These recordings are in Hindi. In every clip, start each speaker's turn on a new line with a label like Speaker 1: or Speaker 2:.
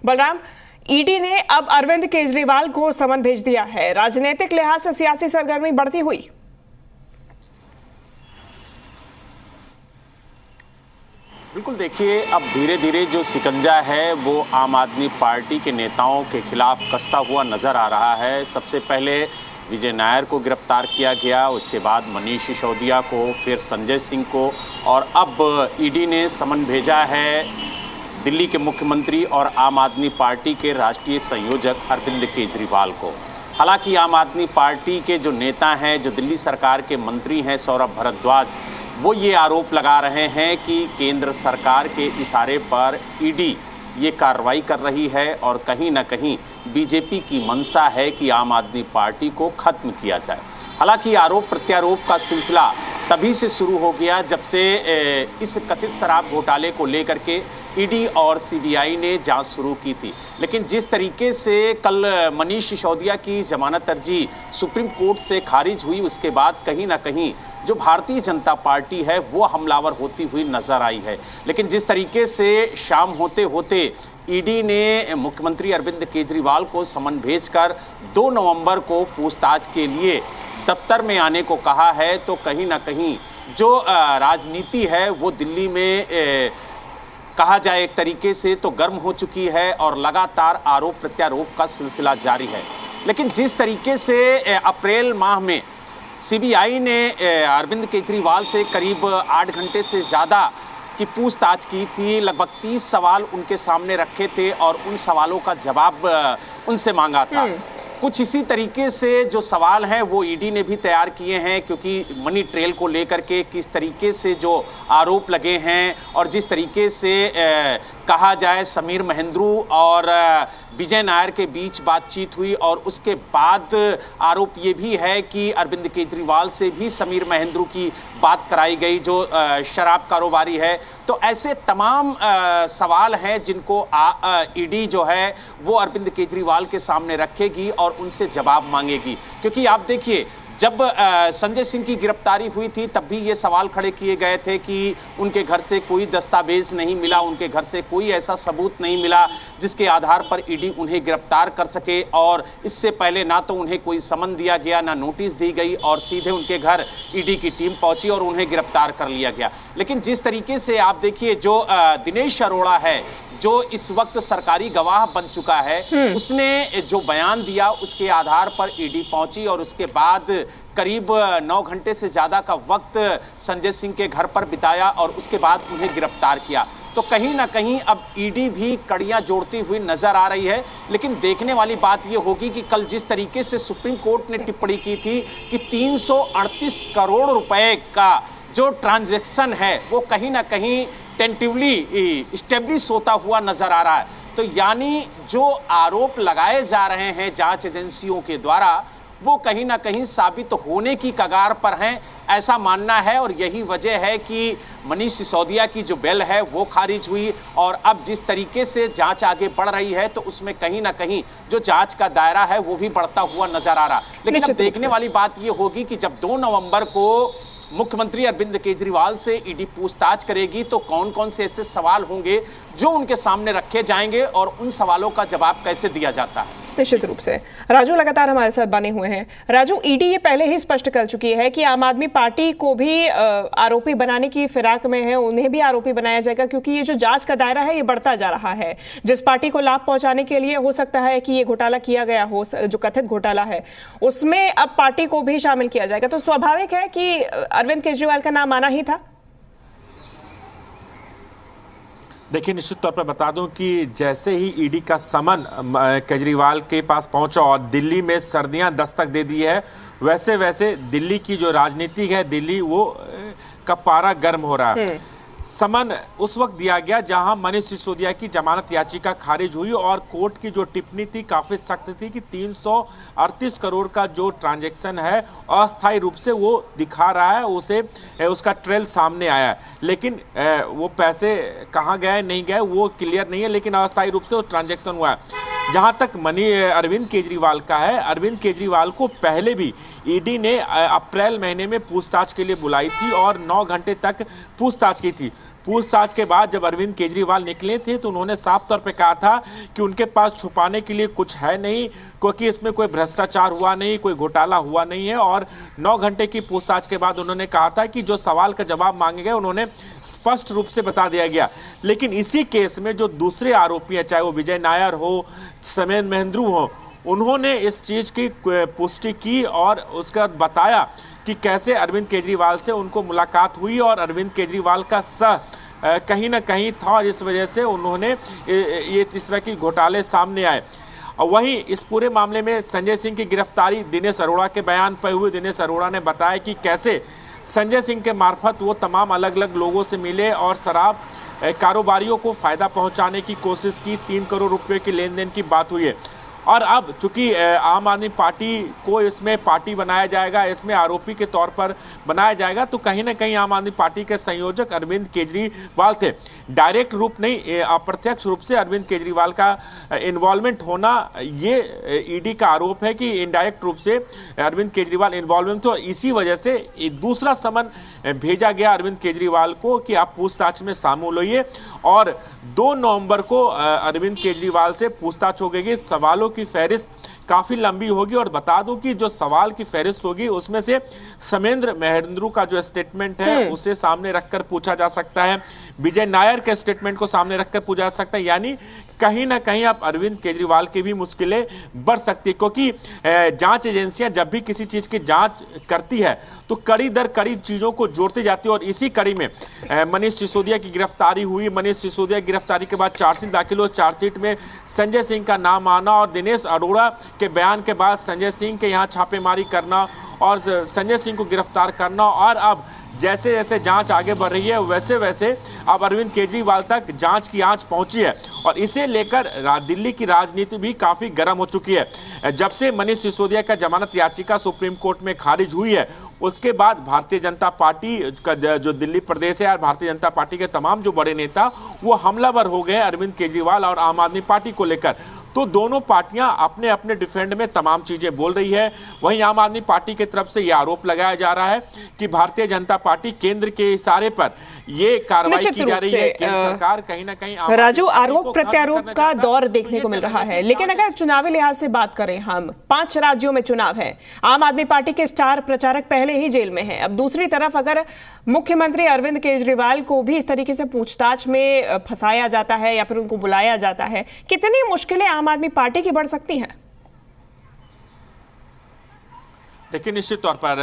Speaker 1: बलराम, ईडी ने अब अरविंद केजरीवाल को समन भेज दिया है। राजनीतिक लिहाज से सियासी सरगर्मी बढ़ती हुई।
Speaker 2: बिल्कुल, देखिए अब धीरे धीरे जो शिकंजा है वो आम आदमी पार्टी के नेताओं के खिलाफ कसता हुआ नजर आ रहा है। सबसे पहले विजय नायर को गिरफ्तार किया गया, उसके बाद मनीष सिसोदिया को, फिर संजय सिंह को, और अब ईडी ने समन भेजा है दिल्ली के मुख्यमंत्री और आम आदमी पार्टी के राष्ट्रीय संयोजक अरविंद केजरीवाल को। हालांकि आम आदमी पार्टी के जो नेता हैं, जो दिल्ली सरकार के मंत्री हैं सौरभ भारद्वाज, वो ये आरोप लगा रहे हैं कि केंद्र सरकार के इशारे पर ईडी ये कार्रवाई कर रही है और कहीं ना कहीं बीजेपी की मंशा है कि आम आदमी पार्टी को खत्म किया जाए। हालांकि आरोप प्रत्यारोप का सिलसिला तभी से शुरू हो गया जब से इस कथित शराब घोटाले को लेकर के ईडी और सीबीआई ने जांच शुरू की थी। लेकिन जिस तरीके से कल मनीष सिसोदिया की जमानत अर्जी सुप्रीम कोर्ट से खारिज हुई, उसके बाद कहीं ना कहीं जो भारतीय जनता पार्टी है वो हमलावर होती हुई नजर आई है। लेकिन जिस तरीके से शाम होते होते ईडी ने मुख्यमंत्री अरविंद केजरीवाल को समन भेजकर 2 नवंबर को पूछताछ के लिए दफ्तर में आने को कहा है, तो कहीं ना कहीं जो राजनीति है वो दिल्ली में कहा जाए एक तरीके से तो गर्म हो चुकी है और लगातार आरोप प्रत्यारोप का सिलसिला जारी है। लेकिन जिस तरीके से अप्रैल माह में सीबीआई ने अरविंद केजरीवाल से करीब 8 घंटे से ज़्यादा की पूछताछ की थी, लगभग 30 सवाल उनके सामने रखे थे और उन सवालों का जवाब उनसे मांगा था। कुछ इसी तरीके से जो सवाल हैं वो ईडी ने भी तैयार किए हैं, क्योंकि मनी ट्रेल को लेकर के किस तरीके से जो आरोप लगे हैं और जिस तरीके से कहा जाए समीर महेंद्रू और विजय नायर के बीच बातचीत हुई, और उसके बाद आरोप ये भी है कि अरविंद केजरीवाल से भी समीर महेंद्रू की बात कराई गई जो शराब कारोबारी है। तो ऐसे तमाम सवाल हैं जिनको ईडी जो है वो अरविंद केजरीवाल के सामने रखेगी और उनसे जवाब मांगेगी। क्योंकि आप देखिए, जब संजय सिंह की गिरफ्तारी हुई थी तब भी ये सवाल खड़े किए गए थे कि उनके घर से कोई दस्तावेज नहीं मिला, उनके घर से कोई ऐसा सबूत नहीं मिला जिसके आधार पर ईडी उन्हें गिरफ्तार कर सके, और इससे पहले ना तो उन्हें कोई समन दिया गया, ना नोटिस दी गई, और सीधे उनके घर ईडी की टीम पहुंची और उन्हें गिरफ्तार कर लिया गया। लेकिन जिस तरीके से आप देखिए, जो दिनेश अरोड़ा है जो इस वक्त सरकारी गवाह बन चुका है, उसने जो बयान दिया उसके आधार पर ईडी पहुंची और उसके बाद करीब 9 घंटे से ज्यादा का वक्त संजय सिंह के घर पर बिताया और उसके बाद उन्हें गिरफ्तार किया। तो कहीं ना कहीं अब ईडी भी कड़ियां जोड़ती हुई नजर आ रही है। लेकिन देखने वाली बात यह होगी कि कल जिस तरीके से सुप्रीम कोर्ट ने टिप्पणी की थी कि 338 करोड़ रुपए का जो ट्रांजैक्शन है वो कहीं ना कहीं टेंटिवली स्टेब्लिश होता हुआ नजर आ रहा है। तो यानी जो आरोप लगाए जा रहे हैं जांच एजेंसियों के द्वारा वो कहीं ना कहीं साबित होने की कगार पर हैं, ऐसा मानना है। और यही वजह है कि मनीष सिसोदिया की जो बेल है वो खारिज हुई, और अब जिस तरीके से जांच आगे बढ़ रही है तो उसमें कहीं ना कहीं जो जांच का दायरा है वो भी बढ़ता हुआ नजर आ रहा। लेकिन अब देखने वाली बात ये होगी कि जब 2 नवंबर को मुख्यमंत्री अरविंद केजरीवाल से ईडी पूछताछ करेगी तो कौन कौन से ऐसे सवाल होंगे जो उनके सामने रखे जाएंगे और उन सवालों का जवाब कैसे दिया जाता है।
Speaker 1: निश्चित रूप से राजू लगातार हमारे साथ बने हुए हैं। राजू, ईडी ये पहले ही स्पष्ट कर चुकी है कि आम आदमी पार्टी को भी आरोपी बनाने की फिराक में है, उन्हें भी आरोपी बनाया जाएगा, क्योंकि ये जो जांच का दायरा है ये बढ़ता जा रहा है। जिस पार्टी को लाभ पहुंचाने के लिए हो सकता है कि ये घोटाला किया गया हो, जो कथित घोटाला है, उसमें अब पार्टी को भी शामिल किया जाएगा। तो स्वाभाविक है कि अरविंद केजरीवाल का नाम आना ही था।
Speaker 3: देखिए, निश्चित तौर पर बता दूं कि जैसे ही ईडी का समन केजरीवाल के पास पहुंचा और दिल्ली में सर्दियां दस्तक दे दी है, वैसे वैसे दिल्ली की जो राजनीति है, दिल्ली वो का पारा गर्म हो रहा है। समन उस वक्त दिया गया जहां मनीष सिसोदिया की जमानत याचिका खारिज हुई और कोर्ट की जो टिप्पणी थी काफी सख्त थी कि 338 करोड़ का जो ट्रांजैक्शन है अस्थायी रूप से वो दिखा रहा है, उसे उसका ट्रेल सामने आया है, लेकिन वो पैसे कहाँ गए नहीं गए वो क्लियर नहीं है, लेकिन अस्थायी रूप से वो ट्रांजैक्शन हुआ है। जहां तक अरविंद केजरीवाल का है, अरविंद केजरीवाल को पहले भी ईडी ने अप्रैल महीने में पूछताछ के लिए बुलाई थी और 9 घंटे तक पूछताछ की थी। पूछताछ के बाद जब अरविंद केजरीवाल निकले थे तो उन्होंने साफ तौर पे कहा था कि उनके पास छुपाने के लिए कुछ है नहीं, क्योंकि इसमें कोई भ्रष्टाचार हुआ नहीं, कोई घोटाला हुआ नहीं है। और 9 घंटे की पूछताछ के बाद उन्होंने कहा था कि जो सवाल का जवाब मांगे गए उन्होंने स्पष्ट रूप से बता दिया गया। लेकिन इसी केस में जो दूसरे आरोपी हैं, चाहे वो विजय नायर हो, समेन महेंद्रू हो, उन्होंने इस चीज की पुष्टि की और उसका बताया कि कैसे अरविंद केजरीवाल से उनको मुलाकात हुई और अरविंद केजरीवाल का कहीं ना कहीं था और इस वजह से उन्होंने ये इस तरह की घोटाले सामने आए। और वहीं इस पूरे मामले में संजय सिंह की गिरफ्तारी दिनेश अरोड़ा के बयान पर हुई। दिनेश अरोड़ा ने बताया कि कैसे संजय सिंह के मार्फत वो तमाम अलग अलग लोगों से मिले और शराब कारोबारियों को फायदा पहुंचाने की कोशिश की। 3 करोड़ रुपए के लेन देन की बात हुई है। और अब चूंकि आम आदमी पार्टी को इसमें पार्टी बनाया जाएगा, इसमें आरोपी के तौर पर बनाया जाएगा, तो कहीं ना कहीं आम आदमी पार्टी के संयोजक अरविंद केजरीवाल थे। डायरेक्ट रूप नहीं, अप्रत्यक्ष रूप से अरविंद केजरीवाल का इन्वॉल्वमेंट होना, ये ईडी का आरोप है कि इनडायरेक्ट रूप से अरविंद केजरीवाल इन्वॉल्वमेंट थे। और इसी वजह से दूसरा समन भेजा गया अरविंद केजरीवाल को कि आप पूछताछ में शामिल होइए। और 2 नवंबर को अरविंद केजरीवाल से पूछताछ हो गई। सवालों की फहरिस्त काफी लंबी होगी और बता दूं कि जो सवाल की फहरिस्त होगी उसमें से समेंद्र महेंद्रू का जो स्टेटमेंट है उसे सामने रखकर पूछा जा सकता है, विजय नायर के स्टेटमेंट को सामने रखकर पूछा जा सकता है। यानी कहीं ना कहीं अब अरविंद केजरीवाल की भी मुश्किलें बढ़ सकती है, क्योंकि जांच एजेंसियां जब भी किसी चीज की जांच करती है तो कड़ी दर कड़ी चीजों को जोड़ती जाती है। और इसी कड़ी में मनीष सिसोदिया की गिरफ्तारी हुई। मनीष सिसोदिया की गिरफ्तारी के बाद चार्जशीट दाखिल हुई। चार्जशीट में संजय सिंह का नाम आना और दिनेश अरोड़ा के बयान के बाद संजय सिंह के यहाँ छापेमारी करना और संजय सिंह को गिरफ्तार करना। और अब जैसे जैसे जांच आगे बढ़ रही है वैसे वैसे अब अरविंद केजरीवाल तक जांच की आंच पहुंची है और इसे लेकर दिल्ली की राजनीति भी काफी गर्म हो चुकी है। जब से मनीष सिसोदिया का जमानत याचिका सुप्रीम कोर्ट में खारिज हुई है उसके बाद भारतीय जनता पार्टी का जो दिल्ली प्रदेश है और भारतीय जनता पार्टी के तमाम जो बड़े नेता वो हमलावर हो गए अरविंद केजरीवाल और आम आदमी पार्टी को लेकर। तो दोनों पार्टियां अपने अपने डिफेंड में तमाम चीजें बोल रही है। वहीं आम आदमी पार्टी की तरफ से यह आरोप लगाया जा रहा है कि भारतीय जनता पार्टी केंद्र के इशारे पर ये कार्रवाई की जा रही है। केंद्र सरकार कहीं ना कहीं
Speaker 1: राजू आरोप प्रत्यारोप का दौर देखने को मिल रहा है। लेकिन अगर चुनावी लिहाज से बात करें, हम 5 राज्यों में चुनाव है, आम आदमी पार्टी के स्टार प्रचारक पहले ही जेल में है। अब दूसरी तरफ अगर मुख्यमंत्री अरविंद केजरीवाल को भी इस तरीके से पूछताछ में फंसाया जाता है या फिर उनको बुलाया जाता है, कितनी मुश्किलें आम आदमी पार्टी की बढ़ सकती हैं?
Speaker 3: देखिए, निश्चित तौर पर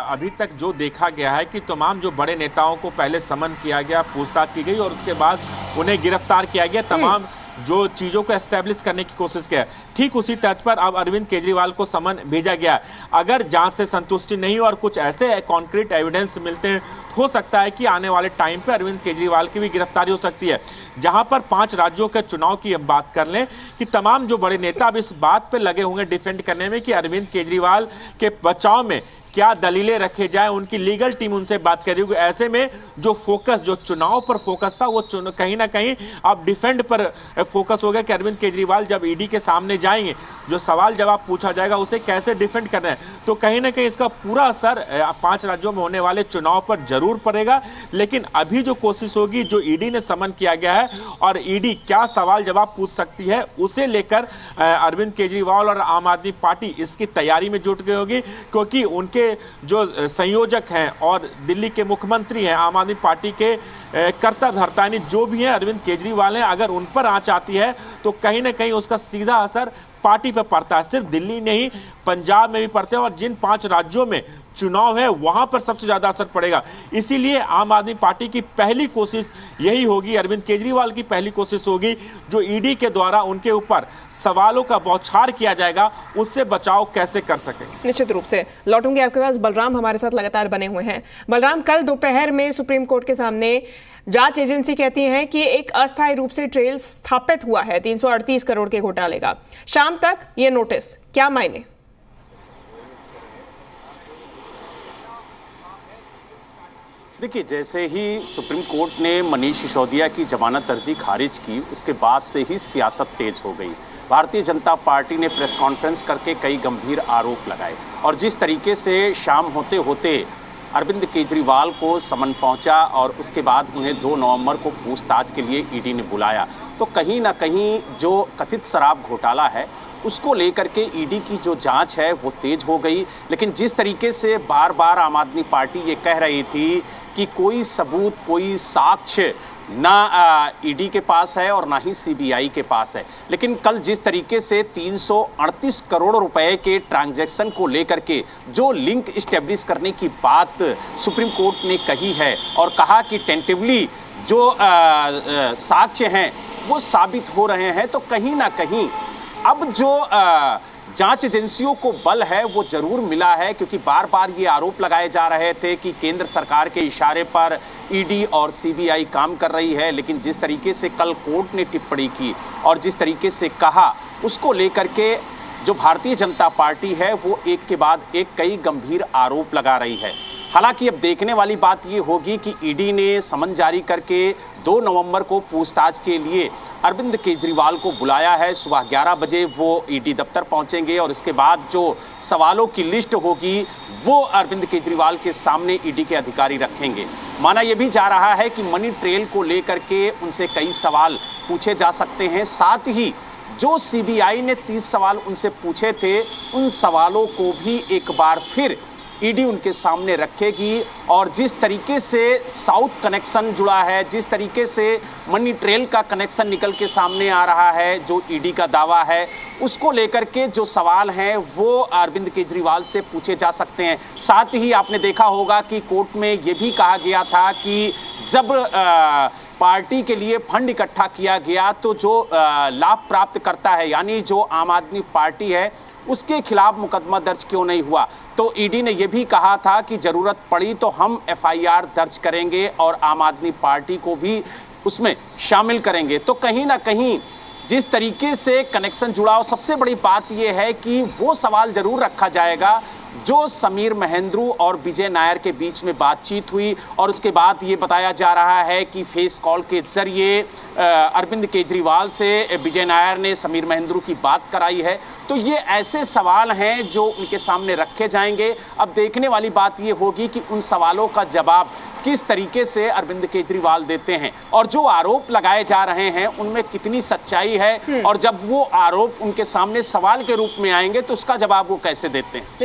Speaker 3: अभी तक जो देखा गया है कि तमाम जो बड़े नेताओं को पहले समन किया गया, पूछताछ की गई और उसके बाद उन्हें गिरफ्तार किया गया, तमाम जो चीज़ों को एस्टेब्लिश करने की कोशिश किया, ठीक उसी तर्ज पर अब अरविंद केजरीवाल को समन भेजा गया। अगर जांच से संतुष्टि नहीं और कुछ ऐसे कॉन्क्रीट एविडेंस मिलते हैं तो हो सकता है कि आने वाले टाइम पे अरविंद केजरीवाल की भी गिरफ्तारी हो सकती है। जहां पर 5 राज्यों के चुनाव की हम बात कर लें कि तमाम जो बड़े नेता अब इस बात पे लगे होंगे डिफेंड करने में कि अरविंद केजरीवाल के बचाव में क्या दलीलें रखे जाए, उनकी लीगल टीम उनसे बात कर रही होगी। ऐसे में जो फोकस, जो चुनाव पर फोकस था, वो कहीं ना कहीं अब डिफेंड पर फोकस हो गया कि अरविंद केजरीवाल जब ईडी के सामने जाएंगे, जो सवाल जवाब पूछा जाएगा उसे कैसे डिफेंड करना है। तो कहीं ना कहीं इसका पूरा असर 5 राज्यों में होने वाले चुनाव पर जरूर पड़ेगा। लेकिन अभी जो कोशिश होगी, जो ईडी ने समन किया गया है और ईडी क्या सवाल जवाब पूछ सकती है, उसे लेकर अरविंद केजरीवाल और आम आदमी पार्टी इसकी तैयारी में जुट गई होगी, क्योंकि उनके जो संयोजक हैं और दिल्ली के मुख्यमंत्री हैं आम आदमी पार्टी के कर्तव्य हर्तानी जो भी हैं अरविंद केजरीवाल हैं, अगर उन पर आंच आती है तो कहीं ना कहीं उसका सीधा असर पार्टी पर पड़ता है। सिर्फ दिल्ली नहीं, पंजाब में भी पड़ते हैं और जिन 5 राज्यों में चुनाव है वहां पर सबसे ज्यादा असर पड़ेगा। इसीलिए आम आदमी पार्टी की पहली कोशिश यही होगी, अरविंद केजरीवाल की पहली कोशिश होगी, जो ईडी के द्वारा उनके ऊपर सवालों का बौछार किया जाएगा उससे बचाव कैसे कर सके।
Speaker 1: निश्चित रूप से लौटूंगे आपके पास। बलराम हमारे साथ लगातार बने हुए हैं। बलराम, कल दोपहर में सुप्रीम कोर्ट के सामने जांच एजेंसी कहती है कि एक अस्थायी रूप से ट्रेल स्थापित हुआ है 338 करोड़ के घोटाले का। शाम तक ये नोटिस, क्या मायने?
Speaker 2: देखिए, जैसे ही सुप्रीम कोर्ट ने मनीष सिसोदिया की जमानत अर्जी खारिज की, उसके बाद से ही सियासत तेज हो गई। भारतीय जनता पार्टी ने प्रेस कॉन्फ्रेंस करके कई गंभीर आरोप लगाए और जिस तरीके से शाम होते होते अरविंद केजरीवाल को समन पहुंचा और उसके बाद उन्हें 2 नवंबर को पूछताछ के लिए ईडी ने बुलाया। तो कहीं ना कहीं जो कथित शराब घोटाला है उसको लेकर के ईडी की जो जांच है वो तेज हो गई। लेकिन जिस तरीके से बार बार आम आदमी पार्टी ये कह रही थी कि कोई सबूत, कोई साक्ष्य ना ईडी के पास है और ना ही सीबीआई के पास है, लेकिन कल जिस तरीके से 338 करोड़ रुपए के ट्रांजैक्शन को लेकर के जो लिंक इस्टेब्लिश करने की बात सुप्रीम कोर्ट ने कही है और कहा कि टेंटिवली जो साक्ष्य हैं वो साबित हो रहे हैं, तो कहीं ना कहीं अब जो जांच एजेंसियों को बल है वो जरूर मिला है, क्योंकि बार बार ये आरोप लगाए जा रहे थे कि केंद्र सरकार के इशारे पर ईडी और सीबीआई काम कर रही है। लेकिन जिस तरीके से कल कोर्ट ने टिप्पणी की और जिस तरीके से कहा, उसको लेकर के जो भारतीय जनता पार्टी है वो एक के बाद एक कई गंभीर आरोप लगा रही है। हालांकि अब देखने वाली बात ये होगी कि ईडी ने समन जारी करके 2 नवंबर को पूछताछ के लिए अरविंद केजरीवाल को बुलाया है। सुबह 11 बजे वो ईडी दफ्तर पहुंचेंगे और इसके बाद जो सवालों की लिस्ट होगी वो अरविंद केजरीवाल के सामने ईडी के अधिकारी रखेंगे। माना यह भी जा रहा है कि मनी ट्रेल को लेकर के उनसे कई सवाल पूछे जा सकते हैं। साथ ही जो सीबीआई ने 30 सवाल उनसे पूछे थे, उन सवालों को भी एक बार फिर ईडी उनके सामने रखेगी। और जिस तरीके से साउथ कनेक्शन जुड़ा है, जिस तरीके से मनी ट्रेल का कनेक्शन निकल के सामने आ रहा है, जो ईडी का दावा है, उसको लेकर के जो सवाल हैं वो अरविंद केजरीवाल से पूछे जा सकते हैं। साथ ही आपने देखा होगा कि कोर्ट में ये भी कहा गया था कि जब पार्टी के लिए फंड इकट्ठा किया गया तो जो लाभ प्राप्त करता है, यानी जो आम आदमी पार्टी है, उसके खिलाफ मुकदमा दर्ज क्यों नहीं हुआ। तो ईडी ने यह भी कहा था कि जरूरत पड़ी तो हम एफआईआर दर्ज करेंगे और आम आदमी पार्टी को भी उसमें शामिल करेंगे। तो कहीं ना कहीं जिस तरीके से कनेक्शन जुड़ा हो, सबसे बड़ी बात यह है कि वो सवाल जरूर रखा जाएगा जो समीर महेंद्रू और विजय नायर के बीच में बातचीत हुई और उसके बाद ये बताया जा रहा है कि फेस कॉल के जरिए अरविंद केजरीवाल से विजय नायर ने समीर महेंद्रू की बात कराई है। तो ये ऐसे सवाल हैं जो उनके सामने रखे जाएंगे। अब देखने वाली बात ये होगी कि उन सवालों का जवाब किस तरीके से अरविंद केजरीवाल देते हैं और जो आरोप लगाए जा रहे हैं उनमें कितनी सच्चाई है, और जब वो आरोप उनके सामने सवाल के रूप में आएंगे तो उसका जवाब वो कैसे देते हैं।